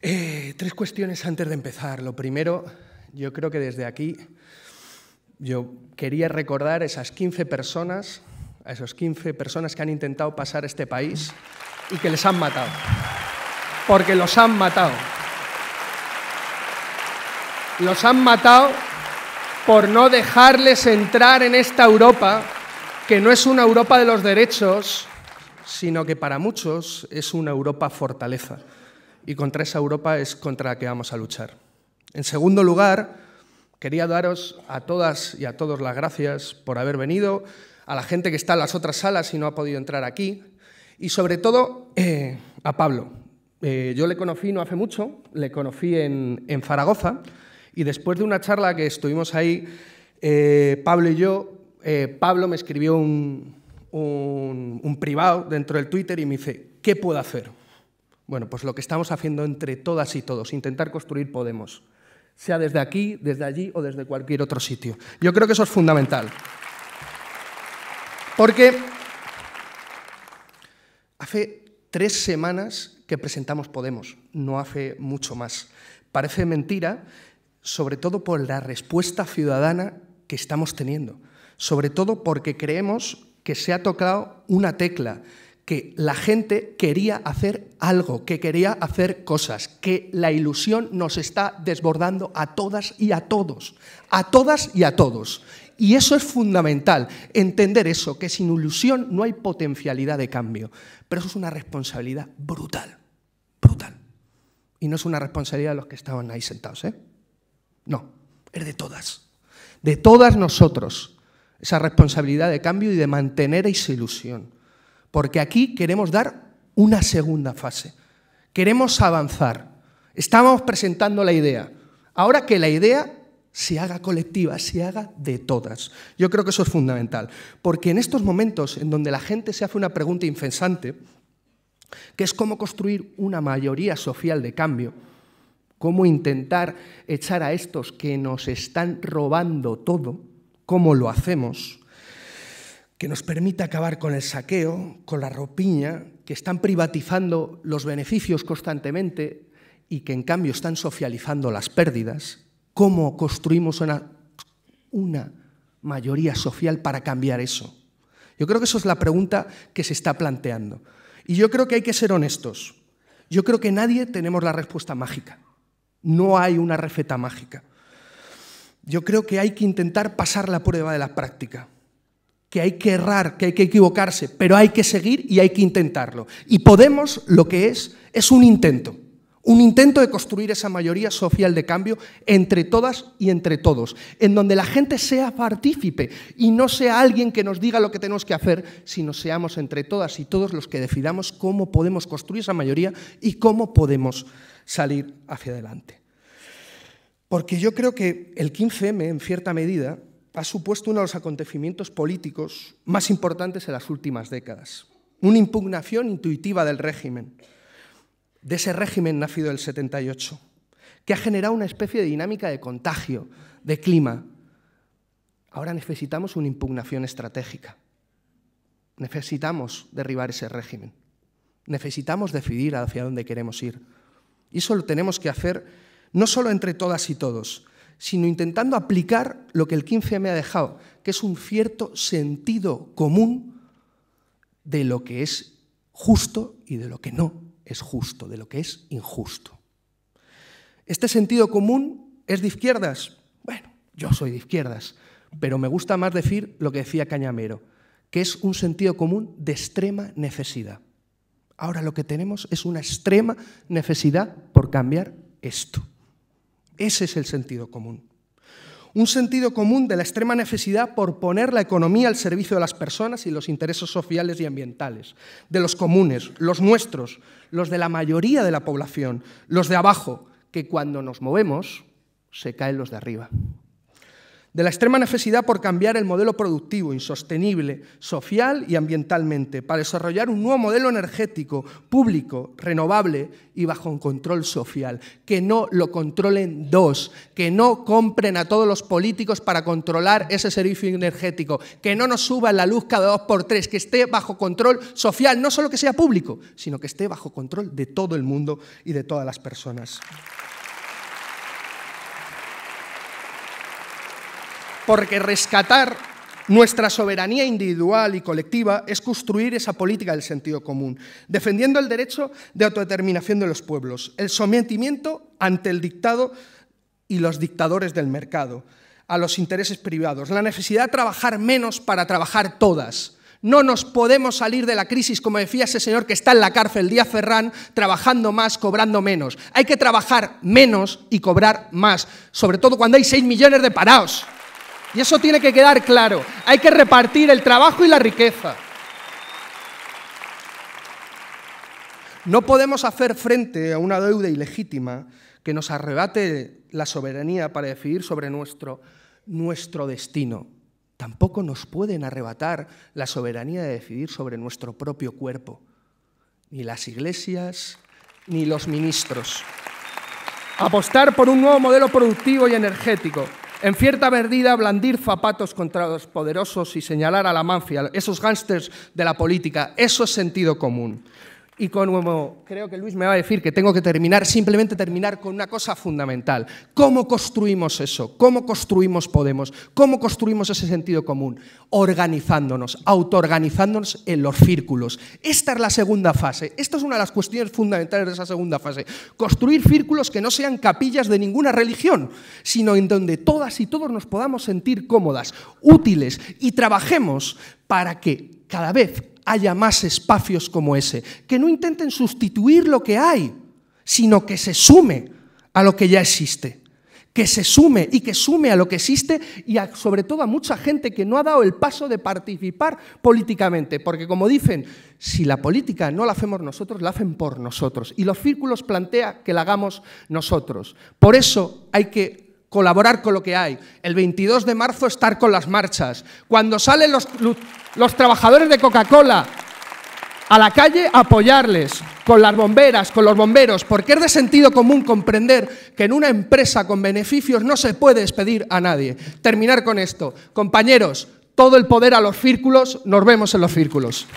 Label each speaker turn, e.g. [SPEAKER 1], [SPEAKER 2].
[SPEAKER 1] Tres cuestiones antes de empezar. Lo primero, yo creo que desde aquí yo quería recordar a esas 15 personas, que han intentado pasar este país y que les han matado. Porque los han matado. Los han matado por no dejarles entrar en esta Europa, que no es una Europa de los derechos, sino que para muchos es una Europa fortaleza. Y contra esa Europa es contra la que vamos a luchar. En segundo lugar, quería daros a todas y a todos las gracias por haber venido, a la gente que está en las otras salas y no ha podido entrar aquí, y sobre todo a Pablo. Yo le conocí no hace mucho, le conocí en Zaragoza, y después de una charla que estuvimos ahí, Pablo y yo, Pablo me escribió un privado dentro del Twitter y me dice, ¿qué puedo hacer? Bueno, pues lo que estamos haciendo entre todas y todos, intentar construir Podemos, sea desde aquí, desde allí o desde cualquier otro sitio. Yo creo que eso es fundamental. Porque hace 3 semanas que presentamos Podemos, no hace mucho más. Parece mentira, sobre todo por la respuesta ciudadana que estamos teniendo, sobre todo porque creemos que se ha tocado una tecla, que la gente quería hacer algo, que quería hacer cosas, que la ilusión nos está desbordando a todas y a todos, a todas y a todos. Y eso es fundamental, entender eso, que sin ilusión no hay potencialidad de cambio. Pero eso es una responsabilidad brutal, brutal. Y no es una responsabilidad de los que estaban ahí sentados, ¿eh? No, es de todas nosotros, esa responsabilidad de cambio y de mantener esa ilusión. Porque aquí queremos dar una segunda fase, queremos avanzar, estamos presentando la idea. Ahora que la idea se haga colectiva, se haga de todas. Yo creo que eso es fundamental, porque en estos momentos en donde la gente se hace una pregunta incesante, que es cómo construir una mayoría social de cambio, cómo intentar echar a estos que nos están robando todo, cómo lo hacemos, que nos permita acabar con el saqueo, con la rapiña, que están privatizando los beneficios constantemente y que en cambio están socializando las pérdidas. ¿Cómo construimos una mayoría social para cambiar eso? Yo creo que eso es la pregunta que se está planteando. Y yo creo que hay que ser honestos. Yo creo que nadie tenemos la respuesta mágica. No hay una receta mágica. Yo creo que hay que intentar pasar la prueba de la práctica. Que hay que errar, que hay que equivocarse, pero hay que seguir y hay que intentarlo. Y Podemos lo que es un intento de construir esa mayoría social de cambio entre todas y entre todos, en donde la gente sea partícipe y no sea alguien que nos diga lo que tenemos que hacer, sino seamos entre todas y todos los que decidamos cómo podemos construir esa mayoría y cómo podemos salir hacia adelante. Porque yo creo que el 15M, en cierta medida, ha supuesto uno de los acontecimientos políticos más importantes en las últimas décadas. Una impugnación intuitiva del régimen, de ese régimen nacido del 78, que ha generado una especie de dinámica de contagio, de clima. Ahora necesitamos una impugnación estratégica. Necesitamos derribar ese régimen. Necesitamos decidir hacia dónde queremos ir. Y eso lo tenemos que hacer no solo entre todas y todos, sino intentando aplicar lo que el 15M ha dejado, que es un cierto sentido común de lo que es justo y de lo que no es justo, de lo que es injusto. ¿Este sentido común es de izquierdas? Bueno, yo soy de izquierdas, pero me gusta más decir lo que decía Cañamero, que es un sentido común de extrema necesidad. Ahora lo que tenemos es una extrema necesidad por cambiar esto. Ese es el sentido común. Un sentido común de la extrema necesidad por poner la economía al servicio de las personas y los intereses sociales y ambientales, de los comunes, los nuestros, los de la mayoría de la población, los de abajo, que cuando nos movemos se caen los de arriba. de la extrema necesidad por cambiar el modelo productivo, insostenible, social y ambientalmente, para desarrollar un nuevo modelo energético, público, renovable y bajo un control social. Que no lo controlen dos, que no compren a todos los políticos para controlar ese servicio energético, que no nos suban la luz cada 2 por 3, que esté bajo control social, no solo que sea público, sino que esté bajo control de todo el mundo y de todas las personas. Porque rescatar nuestra soberanía individual y colectiva es construir esa política del sentido común, defendiendo el derecho de autodeterminación de los pueblos, el sometimiento ante el dictado y los dictadores del mercado, a los intereses privados, la necesidad de trabajar menos para trabajar todas. No nos podemos salir de la crisis, como decía ese señor que está en la cárcel, Díaz Ferrán, trabajando más, cobrando menos. Hay que trabajar menos y cobrar más, sobre todo cuando hay 6 millones de parados. Y eso tiene que quedar claro. Hay que repartir el trabajo y la riqueza. No podemos hacer frente a una deuda ilegítima que nos arrebate la soberanía para decidir sobre nuestro destino. Tampoco nos pueden arrebatar la soberanía de decidir sobre nuestro propio cuerpo. Ni las iglesias, ni los ministros. Apostar por un nuevo modelo productivo y energético. En cierta medida, blandir zapatos contra los poderosos y señalar a la mafia, esos gángsters de la política, eso es sentido común. Y como creo que Luis me va a decir que tengo que terminar, simplemente terminar con una cosa fundamental. ¿Cómo construimos eso? ¿Cómo construimos Podemos? ¿Cómo construimos ese sentido común? Organizándonos, autoorganizándonos en los círculos. Esta es la segunda fase. Esta es una de las cuestiones fundamentales de esa segunda fase. Construir círculos que no sean capillas de ninguna religión, sino en donde todas y todos nos podamos sentir cómodas, útiles y trabajemos para que cada vez haya más espacios como ese, que no intenten sustituir lo que hay, sino que se sume a lo que ya existe, que se sume y que sume a lo que existe y sobre todo a mucha gente que no ha dado el paso de participar políticamente, porque como dicen, si la política no la hacemos nosotros, la hacen por nosotros y los círculos plantea que la hagamos nosotros. Por eso hay que colaborar con lo que hay. El 22 de marzo estar con las marchas. Cuando salen los trabajadores de Coca-Cola a la calle, apoyarles con las bomberas, con los bomberos, porque es de sentido común comprender que en una empresa con beneficios no se puede despedir a nadie. Terminar con esto. Compañeros, todo el poder a los círculos, nos vemos en los círculos.